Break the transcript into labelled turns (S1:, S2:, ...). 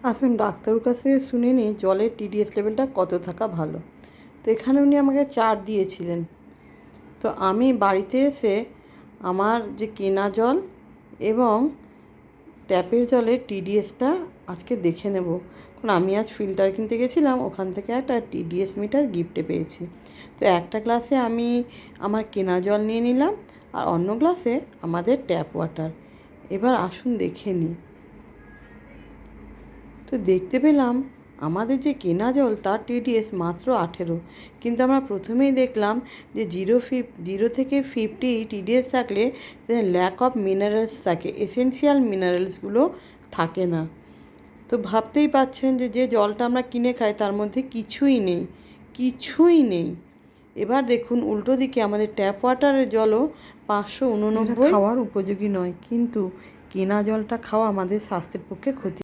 S1: আসুন ডাক্তারের কাছে শুনে নিই জলের টিডিএস লেভেলটা কত থাকা ভালো। তো এখানে উনি আমাকে চার্ট দিয়েছিলেন। তো আমি বাড়িতে এসে আমার যে কেনা জল এবং ট্যাপের জলের টিডিএসটা আজকে দেখে নেব। কারণ আমি আজ ফিল্টার কিনতে গেছিলাম, ওখান থেকে একটা টিডিএস মিটার গিফটে পেয়েছি। তো একটা গ্লাসে আমি আমার কেনা জল নিয়ে নিলাম, আর অন্য গ্লাসে আমাদের ট্যাপ ওয়াটার। এবার আসুন দেখে নিই। তো দেখতে পেলাম আমাদের যে কেনা জল তার টিডিএস মাত্র 18, কিন্তু আমরা প্রথমেই দেখলাম যে 0 থেকে 50 টিডিএস থাকলে ল্যাক অফ মিনারেলস থাকে, এসেনশিয়াল মিনারেলসগুলো থাকে না। তো ভাবতেই পাচ্ছেন যে যে জলটা আমরা কিনে খাই তার মধ্যে কিছুই নেই, কিছুই নেই। এবার দেখুন উল্টো দিকে আমাদের ট্যাপ ওয়াটারের জলও 589 খাওয়ার উপযোগী নয়, কিন্তু কেনা জলটা খাওয়া আমাদের স্বাস্থ্যের পক্ষে ক্ষতি।